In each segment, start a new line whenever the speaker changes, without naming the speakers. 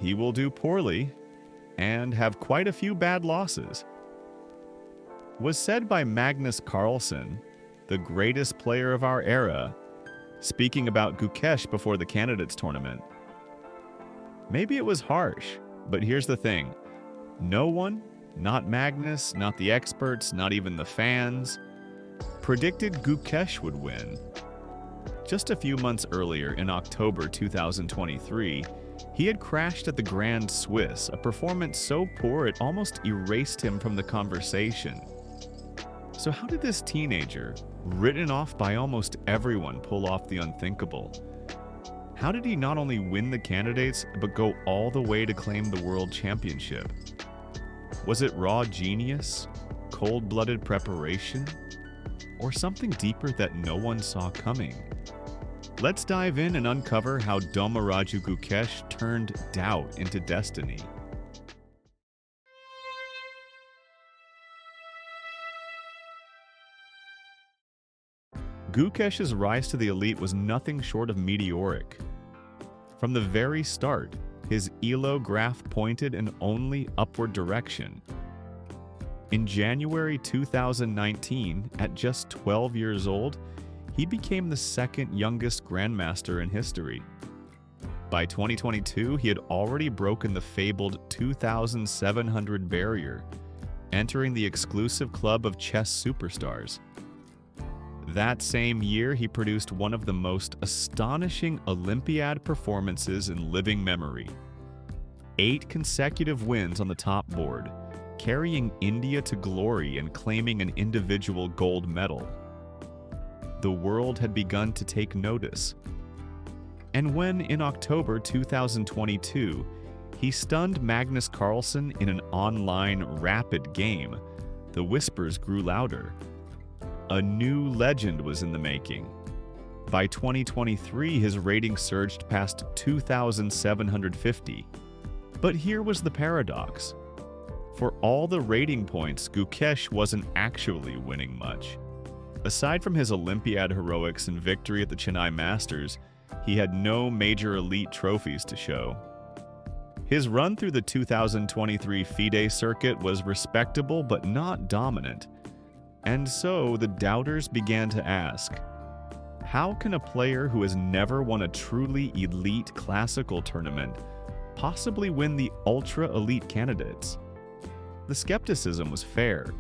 he will do poorly and have quite a few bad losses. Was said by Magnus Carlsen, the greatest player of our era, speaking about Gukesh before the candidates tournament. Maybe it was harsh, but here's the thing. No one, not Magnus, not the experts, not even the fans, predicted Gukesh would win. Just a few months earlier, in October 2023, he had crashed at the Grand Swiss, a performance so poor it almost erased him from the conversation. So how did this teenager, written off by almost everyone, pull off the unthinkable? How did he not only win the candidates, but go all the way to claim the world championship? Was it raw genius, cold-blooded preparation, or something deeper that no one saw coming? Let's dive in and uncover how Domaraju Gukesh turned doubt into destiny. Gukesh's rise to the elite was nothing short of meteoric. From the very start, his ELO graph pointed in only upward direction. In January 2019, at just 12 years old, he became the second youngest grandmaster in history. By 2022, he had already broken the fabled 2,700 barrier, entering the exclusive club of chess superstars. That same year, he produced one of the most astonishing Olympiad performances in living memory. 8 consecutive wins on the top board, carrying India to glory and claiming an individual gold medal. The world had begun to take notice. And when, in October 2022, he stunned Magnus Carlsen in an online rapid game, the whispers grew louder. A new legend was in the making. By 2023, his rating surged past 2,750. But here was the paradox. For all the rating points, Gukesh wasn't actually winning much. Aside from his Olympiad heroics and victory at the Chennai Masters, he had no major elite trophies to show. His run through the 2023 FIDE circuit was respectable but not dominant. And so the doubters began to ask, how can a player who has never won a truly elite classical tournament possibly win the ultra-elite candidates? The skepticism was fair.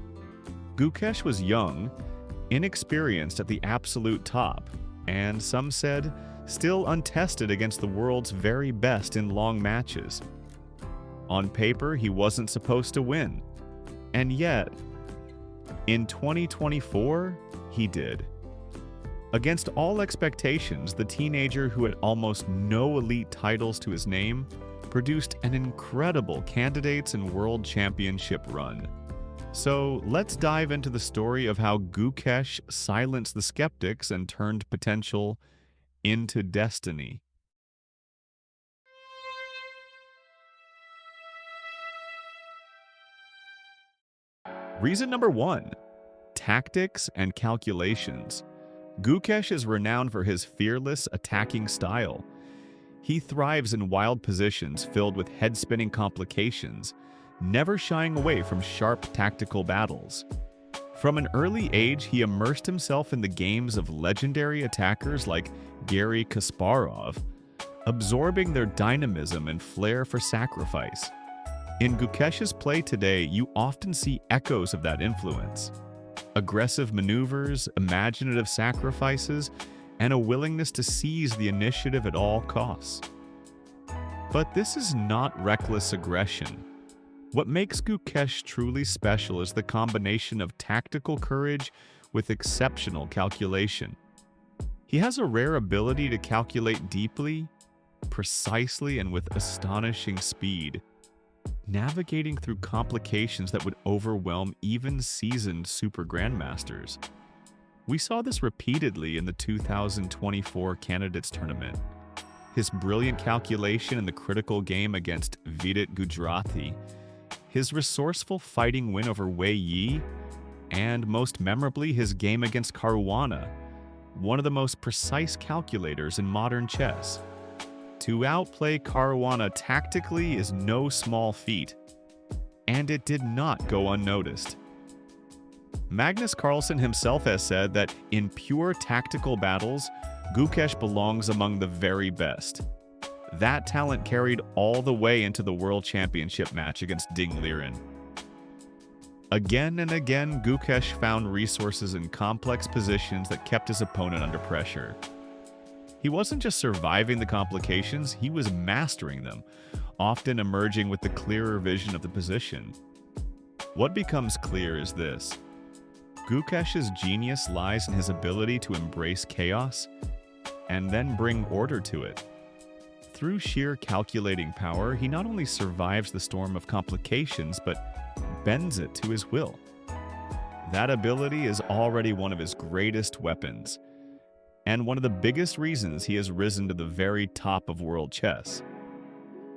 Gukesh was young, inexperienced at the absolute top, and some said, still untested against the world's very best in long matches. On paper, he wasn't supposed to win. And yet, in 2024, he did. Against all expectations, the teenager who had almost no elite titles to his name produced an incredible candidates and world championship run. So let's dive into the story of how Gukesh silenced the skeptics and turned potential into destiny. Reason number 1, tactics and calculations. Gukesh is renowned for his fearless attacking style. He thrives in wild positions filled with head-spinning complications, never shying away from sharp tactical battles. From an early age, he immersed himself in the games of legendary attackers like Garry Kasparov, absorbing their dynamism and flair for sacrifice. In Gukesh's play today, you often see echoes of that influence. Aggressive maneuvers, imaginative sacrifices, and a willingness to seize the initiative at all costs. But this is not reckless aggression. What makes Gukesh truly special is the combination of tactical courage with exceptional calculation. He has a rare ability to calculate deeply, precisely, and with astonishing speed, navigating through complications that would overwhelm even seasoned super grandmasters. We saw this repeatedly in the 2024 Candidates Tournament. His brilliant calculation in the critical game against Vidit Gujarati, his resourceful fighting win over Wei Yi, and most memorably his game against Caruana, one of the most precise calculators in modern chess. To outplay Caruana tactically is no small feat, and it did not go unnoticed. Magnus Carlsen himself has said that in pure tactical battles, Gukesh belongs among the very best. That talent carried all the way into the World Championship match against Ding Liren. Again and again, Gukesh found resources in complex positions that kept his opponent under pressure. He wasn't just surviving the complications, he was mastering them, often emerging with the clearer vision of the position. What becomes clear is this: Gukesh's genius lies in his ability to embrace chaos and then bring order to it. Through sheer calculating power, he not only survives the storm of complications, but bends it to his will. That ability is already one of his greatest weapons, and one of the biggest reasons he has risen to the very top of world chess.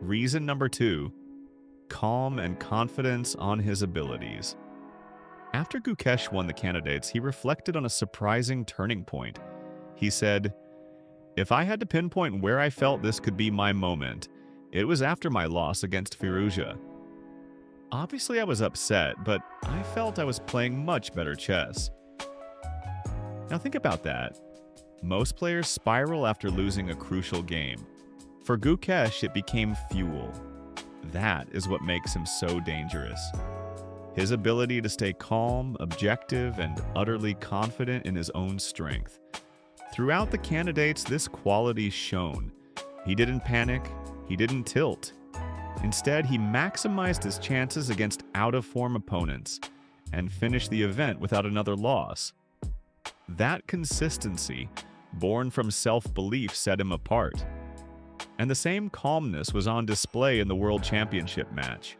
Reason number 2, calm and confidence on his abilities. After Gukesh won the candidates, he reflected on a surprising turning point. He said, "If I had to pinpoint where I felt this could be my moment, it was after my loss against Firouzja. Obviously I was upset, but I felt I was playing much better chess." Now think about that. Most players spiral after losing a crucial game. For Gukesh, it became fuel. That is what makes him so dangerous. His ability to stay calm, objective, and utterly confident in his own strength. Throughout the candidates, this quality shone. He didn't panic, he didn't tilt. Instead, he maximized his chances against out-of-form opponents and finished the event without another loss. That consistency, born from self-belief, set him apart. And the same calmness was on display in the World Championship match.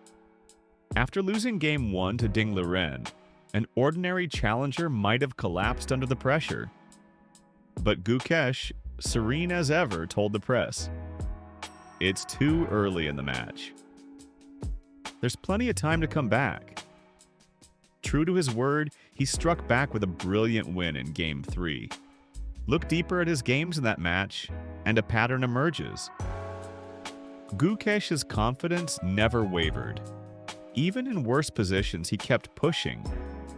After losing Game 1 to Ding Liren, an ordinary challenger might have collapsed under the pressure. But Gukesh, serene as ever, told the press, "It's too early in the match. There's plenty of time to come back." True to his word, he struck back with a brilliant win in Game 3. Look deeper at his games in that match, and a pattern emerges. Gukesh's confidence never wavered. Even in worse positions, he kept pushing,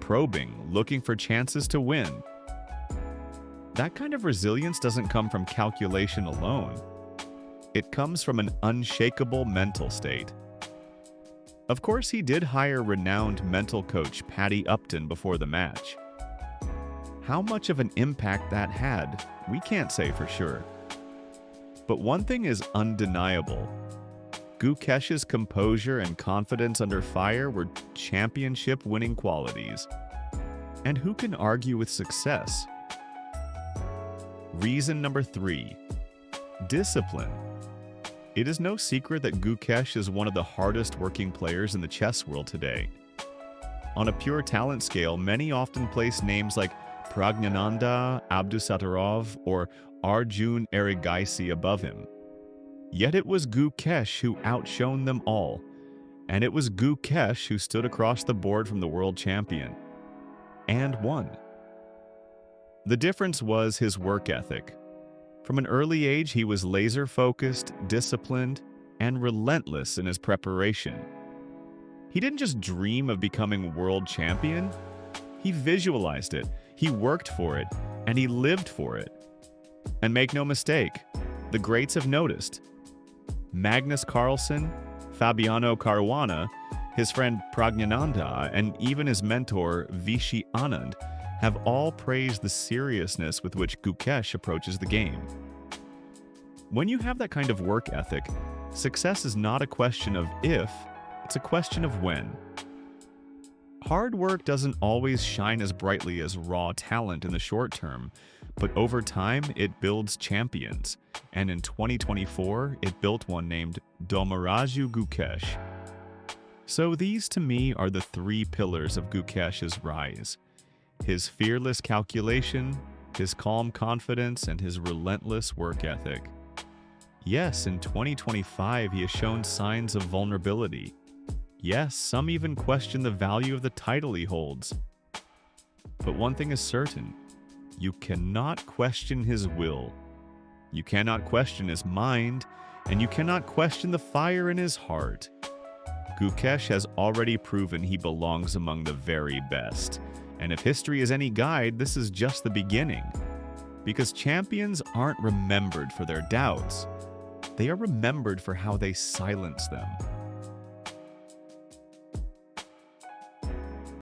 probing, looking for chances to win. That kind of resilience doesn't come from calculation alone. It comes from an unshakable mental state. Of course, he did hire renowned mental coach Paddy Upton before the match. How much of an impact that had, we can't say for sure. But one thing is undeniable. Gukesh's composure and confidence under fire were championship-winning qualities. And who can argue with success? Reason number 3, discipline. It is no secret that Gukesh is one of the hardest working players in the chess world today. On a pure talent scale, many often place names like Pragnananda, Abdusattorov, or Arjun Erigaisi above him. Yet it was Gukesh who outshone them all, and it was Gukesh who stood across the board from the world champion and won. The difference was his work ethic. From an early age, he was laser-focused, disciplined, and relentless in his preparation. He didn't just dream of becoming world champion, he visualized it, he worked for it, and he lived for it. And make no mistake, the greats have noticed. Magnus Carlsen, Fabiano Caruana, his friend Pragnananda, and even his mentor Viswanathan Anand have all praised the seriousness with which Gukesh approaches the game. When you have that kind of work ethic, success is not a question of if, it's a question of when. Hard work doesn't always shine as brightly as raw talent in the short term, but over time it builds champions, and in 2024 it built one named Domaraju Gukesh. So these to me are the 3 pillars of Gukesh's rise: his fearless calculation, his calm confidence, and his relentless work ethic. Yes, in 2025 he has shown signs of vulnerability. Yes, some even question the value of the title he holds. But one thing is certain, you cannot question his will. You cannot question his mind, and you cannot question the fire in his heart. Gukesh has already proven he belongs among the very best, and if history is any guide, this is just the beginning. Because champions aren't remembered for their doubts, they are remembered for how they silence them.